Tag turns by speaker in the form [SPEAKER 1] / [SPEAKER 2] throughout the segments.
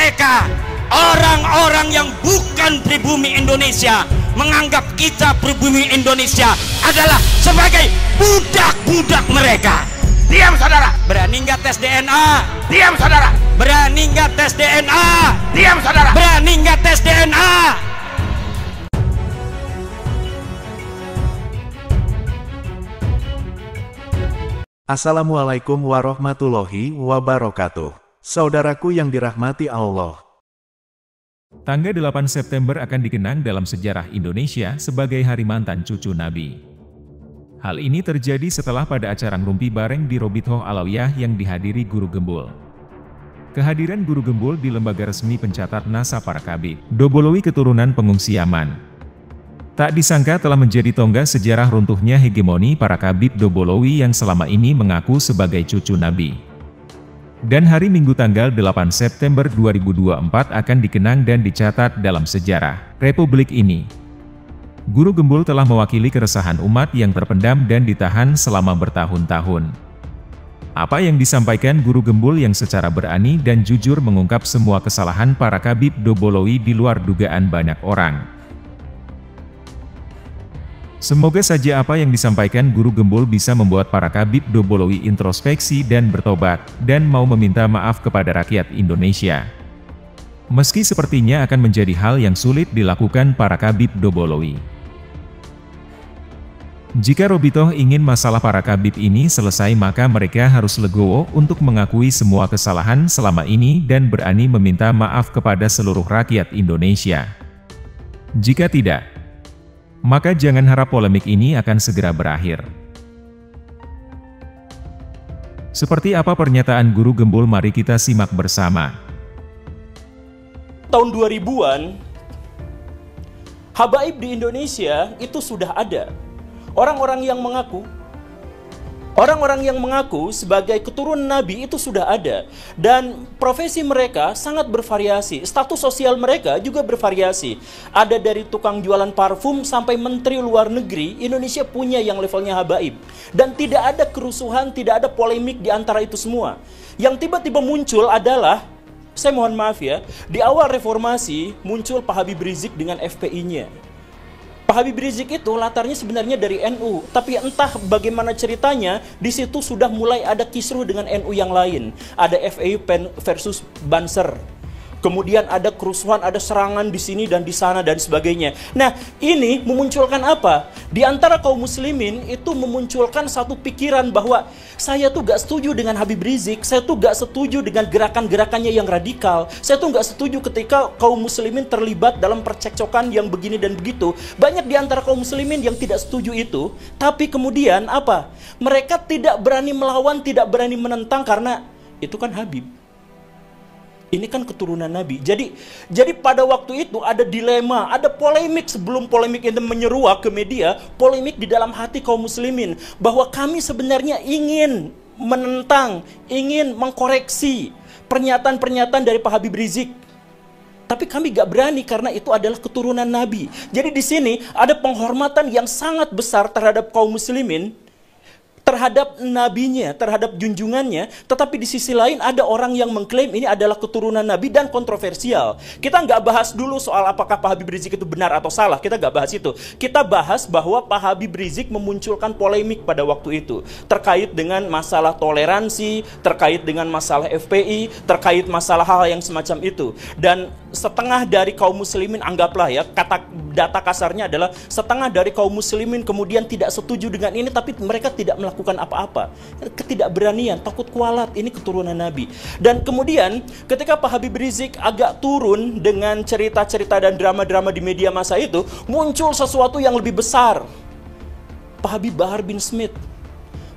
[SPEAKER 1] mereka, orang-orang yang bukan pribumi Indonesia, menganggap kita pribumi Indonesia adalah sebagai budak-budak mereka.
[SPEAKER 2] Diam saudara.
[SPEAKER 1] Berani nggak tes DNA?
[SPEAKER 2] Diam saudara.
[SPEAKER 1] Berani nggak tes DNA?
[SPEAKER 2] Diam saudara.
[SPEAKER 1] Berani nggak tes DNA?
[SPEAKER 3] Assalamualaikum warahmatullahi wabarakatuh. Saudaraku yang dirahmati Allah.
[SPEAKER 4] Tanggal 8 September akan dikenang dalam sejarah Indonesia sebagai Hari Mantan Cucu Nabi. Hal ini terjadi setelah pada acara ngerumpi bareng di Robitoh Alawiyah yang dihadiri Guru Gembul. Kehadiran Guru Gembul di lembaga resmi pencatat NASA para Kabid Dobolowi keturunan pengungsi Yaman. Tak disangka telah menjadi tonggak sejarah runtuhnya hegemoni para Kabid Dobolowi yang selama ini mengaku sebagai cucu Nabi. Dan hari Minggu tanggal 8 September 2024 akan dikenang dan dicatat dalam sejarah Republik ini. Guru Gembul telah mewakili keresahan umat yang terpendam dan ditahan selama bertahun-tahun. Apa yang disampaikan Guru Gembul yang secara berani dan jujur mengungkap semua kesalahan para Kabid Dobolowi di luar dugaan banyak orang. Semoga saja apa yang disampaikan Guru Gembul bisa membuat para Kabid Dobolowi introspeksi dan bertobat, dan mau meminta maaf kepada rakyat Indonesia. Meski sepertinya akan menjadi hal yang sulit dilakukan para Kabid Dobolowi. Jika Robitoh ingin masalah para Kabid ini selesai, maka mereka harus legowo untuk mengakui semua kesalahan selama ini dan berani meminta maaf kepada seluruh rakyat Indonesia. Jika tidak, maka jangan harap polemik ini akan segera berakhir. Seperti apa pernyataan Guru Gembul, mari kita simak bersama.
[SPEAKER 5] Tahun 2000-an, habaib di Indonesia itu sudah ada. Orang-orang yang mengaku sebagai keturunan Nabi itu sudah ada. Dan profesi mereka sangat bervariasi. Status sosial mereka juga bervariasi. Ada dari tukang jualan parfum sampai menteri luar negeri. Indonesia punya yang levelnya habaib. Dan tidak ada kerusuhan, tidak ada polemik di antara itu semua. Yang tiba-tiba muncul adalah, saya mohon maaf ya, di awal reformasi muncul Pak Habib Rizik dengan FPI-nya. Pak Habib Rizik itu latarnya sebenarnya dari NU, tapi entah bagaimana ceritanya, di situ sudah mulai ada kisruh dengan NU yang lain. Ada FPI versus Banser. Kemudian ada kerusuhan, ada serangan di sini dan di sana dan sebagainya. Nah, ini memunculkan apa? Di antara kaum muslimin itu memunculkan satu pikiran bahwa saya tuh gak setuju dengan Habib Rizik, saya tuh gak setuju dengan gerakan-gerakannya yang radikal, saya tuh gak setuju ketika kaum muslimin terlibat dalam percekcokan yang begini dan begitu. Banyak di antara kaum muslimin yang tidak setuju itu, tapi kemudian apa? Mereka tidak berani melawan, tidak berani menentang karena itu kan Habib. Ini kan keturunan Nabi. Jadi pada waktu itu ada dilema, ada polemik sebelum polemik itu menyeruak ke media, polemik di dalam hati kaum muslimin bahwa kami sebenarnya ingin menentang, ingin mengkoreksi pernyataan-pernyataan dari Pak Habib Rizik. Tapi kami gak berani karena itu adalah keturunan Nabi. Jadi di sini ada penghormatan yang sangat besar terhadap kaum muslimin, terhadap nabinya, terhadap junjungannya, tetapi di sisi lain ada orang yang mengklaim ini adalah keturunan Nabi dan kontroversial. Kita nggak bahas dulu soal apakah Pak Habib Rizik itu benar atau salah, kita nggak bahas itu. Kita bahas bahwa Pak Habib Rizik memunculkan polemik pada waktu itu, terkait dengan masalah toleransi, terkait dengan masalah FPI, terkait masalah hal yang semacam itu. Dan setengah dari kaum muslimin, anggaplah ya, data kasarnya adalah setengah dari kaum muslimin kemudian tidak setuju dengan ini, tapi mereka tidak melakukan apa-apa. Ketidakberanian, takut kualat, ini keturunan Nabi. Dan kemudian ketika Pak Habib Rizik agak turun dengan cerita-cerita dan drama-drama di media massa itu, muncul sesuatu yang lebih besar. Pak Habib Bahar bin Smith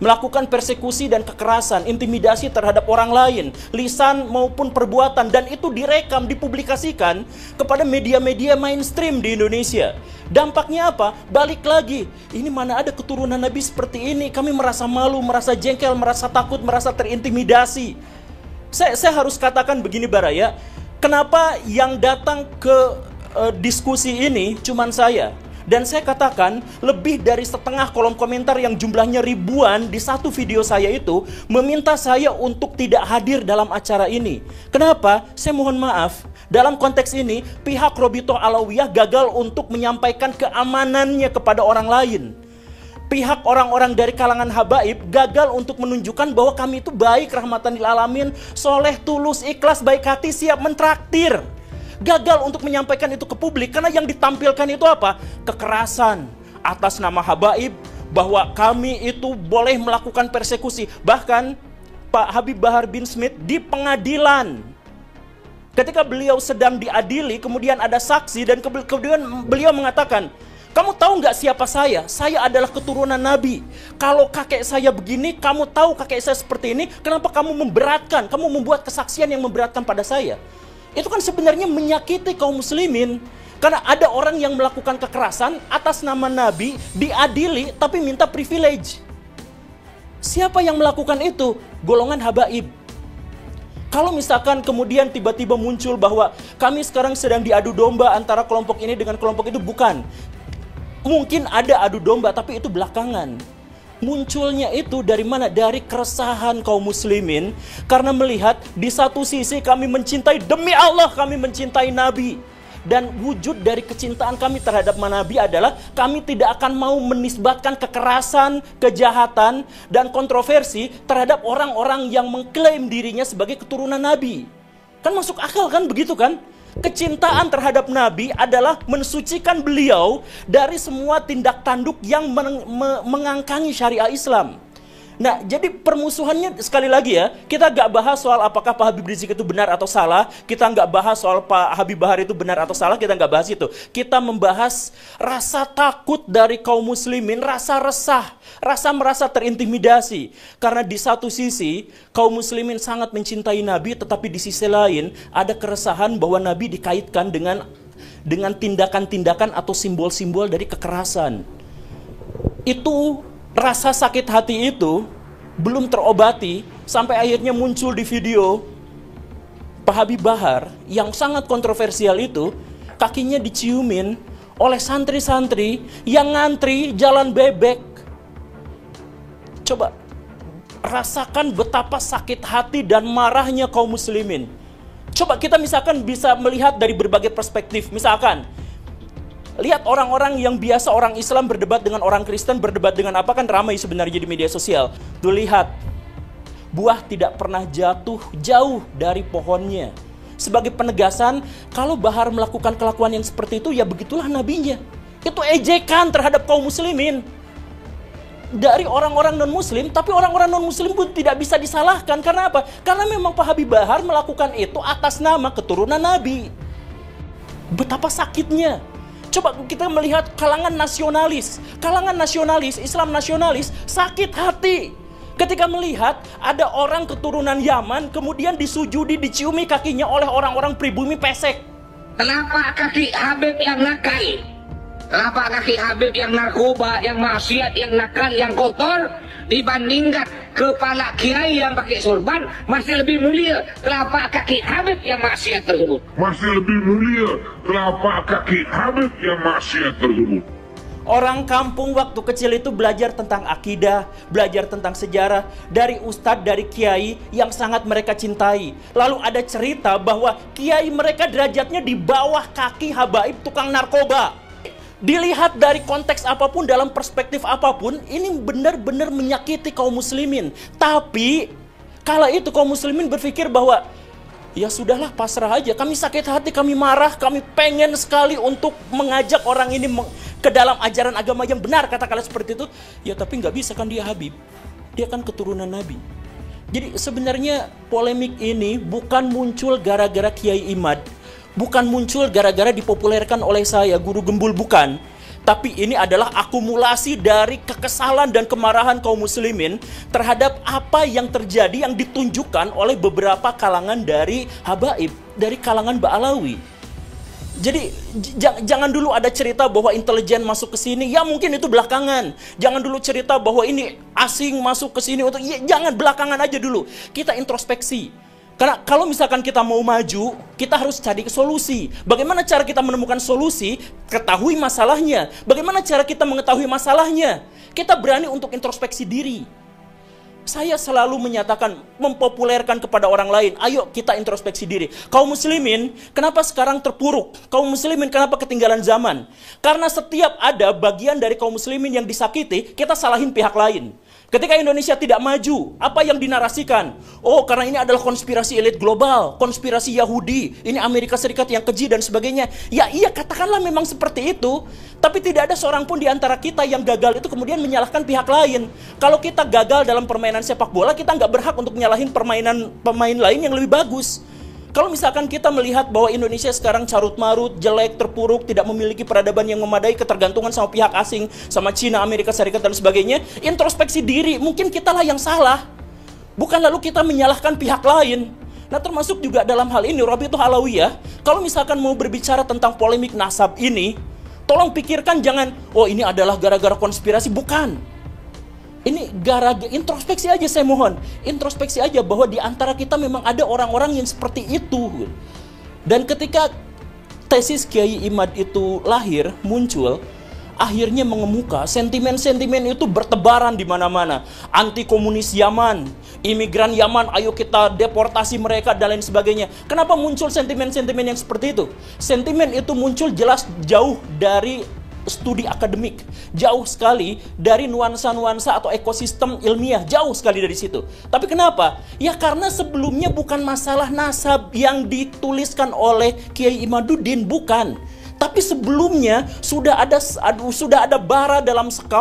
[SPEAKER 5] melakukan persekusi dan kekerasan, intimidasi terhadap orang lain, lisan maupun perbuatan, dan itu direkam, dipublikasikan kepada media-media mainstream di Indonesia. Dampaknya apa? Balik lagi, ini mana ada keturunan Nabi seperti ini, kami merasa malu, merasa jengkel, merasa takut, merasa terintimidasi. Saya harus katakan begini Baraya, kenapa yang datang ke diskusi ini cuman saya? Dan saya katakan, lebih dari setengah kolom komentar yang jumlahnya ribuan di satu video saya itu meminta saya untuk tidak hadir dalam acara ini. Kenapa? Saya mohon maaf. Dalam konteks ini, pihak Robitoh Alawiyah gagal untuk menyampaikan keamanannya kepada orang lain. Pihak orang-orang dari kalangan habaib gagal untuk menunjukkan bahwa kami itu baik, rahmatan lil alamin, soleh, tulus, ikhlas, baik hati, siap mentraktir. Gagal untuk menyampaikan itu ke publik karena yang ditampilkan itu apa? Kekerasan atas nama habaib, bahwa kami itu boleh melakukan persekusi. Bahkan Pak Habib Bahar bin Smith di pengadilan, ketika beliau sedang diadili, kemudian ada saksi dan kemudian beliau mengatakan, kamu tahu nggak siapa saya? Saya adalah keturunan Nabi. Kalau kakek saya begini, kamu tahu kakek saya seperti ini, kenapa kamu memberatkan? Kamu membuat kesaksian yang memberatkan pada saya. Itu kan sebenarnya menyakiti kaum muslimin. Karena ada orang yang melakukan kekerasan atas nama Nabi, diadili tapi minta privilege. Siapa yang melakukan itu? Golongan habaib. Kalau misalkan kemudian tiba-tiba muncul bahwa kami sekarang sedang diadu domba antara kelompok ini dengan kelompok itu, bukan. Mungkin ada adu domba, tapi itu belakangan. Munculnya itu dari mana? Dari keresahan kaum muslimin karena melihat di satu sisi kami mencintai, demi Allah kami mencintai Nabi, dan wujud dari kecintaan kami terhadap Nabi adalah kami tidak akan mau menisbatkan kekerasan, kejahatan, dan kontroversi terhadap orang-orang yang mengklaim dirinya sebagai keturunan Nabi. Kan masuk akal kan, begitu kan? Kecintaan terhadap Nabi adalah mensucikan beliau dari semua tindak tanduk yang mengangkangi syariah Islam. Nah, jadi permusuhannya sekali lagi ya, kita nggak bahas soal apakah Pak Habib Rizik itu benar atau salah, kita nggak bahas soal Pak Habib Bahar itu benar atau salah, kita nggak bahas itu. Kita membahas rasa takut dari kaum muslimin, rasa resah, rasa merasa terintimidasi. Karena di satu sisi, kaum muslimin sangat mencintai Nabi, tetapi di sisi lain ada keresahan bahwa Nabi dikaitkan dengan tindakan-tindakan atau simbol-simbol dari kekerasan. Itu rasa sakit hati itu belum terobati sampai akhirnya muncul di video Pak Habib Bahar yang sangat kontroversial itu, kakinya diciumin oleh santri-santri yang ngantri jalan bebek. Coba rasakan betapa sakit hati dan marahnya kaum muslimin. Coba kita misalkan bisa melihat dari berbagai perspektif. Misalkan lihat orang-orang yang biasa, orang Islam berdebat dengan orang Kristen, berdebat dengan apa, kan ramai sebenarnya di media sosial. Tuh lihat, buah tidak pernah jatuh jauh dari pohonnya. Sebagai penegasan, kalau Bahar melakukan kelakuan yang seperti itu, ya begitulah nabinya. Itu ejekan terhadap kaum muslimin. Dari orang-orang non-muslim, tapi orang-orang non-muslim pun tidak bisa disalahkan. Karena apa? Karena memang Pak Habib Bahar melakukan itu atas nama keturunan Nabi. Betapa sakitnya. Coba kita melihat kalangan nasionalis, Islam nasionalis sakit hati ketika melihat ada orang keturunan Yaman kemudian disujudi, diciumi kakinya oleh orang-orang pribumi pesek.
[SPEAKER 2] Kenapa kaki Habib yang nakal? Kenapa kaki Habib yang narkoba, yang maksiat, yang nakal, yang kotor dibandingkan kepala kiai yang pakai sorban masih lebih mulia? Kenapa kaki Habib yang maksiat tersebut masih lebih mulia? Kenapa kaki Habib yang maksiat tersebut?
[SPEAKER 5] Orang kampung waktu kecil itu belajar tentang akidah, belajar tentang sejarah dari ustadz, dari kiai yang sangat mereka cintai. Lalu ada cerita bahwa kiai mereka derajatnya di bawah kaki habaib tukang narkoba. Dilihat dari konteks apapun, dalam perspektif apapun, ini benar-benar menyakiti kaum muslimin. Tapi kala itu kaum muslimin berpikir bahwa ya sudahlah, pasrah aja. Kami sakit hati, kami marah, kami pengen sekali untuk mengajak orang ini ke dalam ajaran agama yang benar, katakanlah seperti itu. Ya tapi nggak bisa kan, dia Habib, dia kan keturunan Nabi. Jadi sebenarnya polemik ini bukan muncul gara-gara Kiai Imad, bukan muncul gara-gara dipopulerkan oleh saya, Guru Gembul, bukan. Tapi ini adalah akumulasi dari kekesalan dan kemarahan kaum muslimin terhadap apa yang terjadi yang ditunjukkan oleh beberapa kalangan dari habaib, dari kalangan Ba'alawi. Jadi jangan dulu ada cerita bahwa intelijen masuk ke sini, ya mungkin itu belakangan. Jangan dulu cerita bahwa ini asing masuk ke sini, ya, jangan, belakangan aja dulu. Kita introspeksi. Karena kalau misalkan kita mau maju, kita harus cari solusi. Bagaimana cara kita menemukan solusi? Ketahui masalahnya. Bagaimana cara kita mengetahui masalahnya? Kita berani untuk introspeksi diri. Saya selalu menyatakan, mempopulerkan kepada orang lain, ayo kita introspeksi diri. Kaum muslimin, kenapa sekarang terpuruk? Kaum muslimin, kenapa ketinggalan zaman? Karena setiap ada bagian dari kaum muslimin yang disakiti, kita salahin pihak lain. Ketika Indonesia tidak maju, apa yang dinarasikan? Oh, karena ini adalah konspirasi elit global, konspirasi Yahudi, ini Amerika Serikat yang keji dan sebagainya. Ya iya, katakanlah memang seperti itu. Tapi tidak ada seorang pun di antara kita yang gagal itu kemudian menyalahkan pihak lain. Kalau kita gagal dalam permainan sepak bola, kita nggak berhak untuk menyalahin pemain lain yang lebih bagus. Kalau misalkan kita melihat bahwa Indonesia sekarang carut-marut, jelek, terpuruk, tidak memiliki peradaban yang memadai, ketergantungan sama pihak asing, sama Cina, Amerika Serikat, dan sebagainya, introspeksi diri, mungkin kitalah yang salah. Bukan lalu kita menyalahkan pihak lain. Nah, termasuk juga dalam hal ini, Rabithah Alawiyah, kalau misalkan mau berbicara tentang polemik nasab ini, tolong pikirkan jangan, oh ini adalah gara-gara konspirasi, bukan. Ini gara-gara introspeksi aja, saya mohon. Introspeksi aja bahwa di antara kita memang ada orang-orang yang seperti itu. Dan ketika tesis Kiai Imad itu lahir, muncul, akhirnya mengemuka, sentimen-sentimen itu bertebaran di mana-mana. Anti komunis Yaman, imigran Yaman, ayo kita deportasi mereka dan lain sebagainya. Kenapa muncul sentimen-sentimen yang seperti itu? Sentimen itu muncul jelas jauh dari studi akademik, jauh sekali dari nuansa-nuansa atau ekosistem ilmiah, jauh sekali dari situ. Tapi kenapa? Ya karena sebelumnya bukan masalah nasab yang dituliskan oleh Kiai Imaduddin, bukan. Tapi sebelumnya sudah ada bara dalam sekam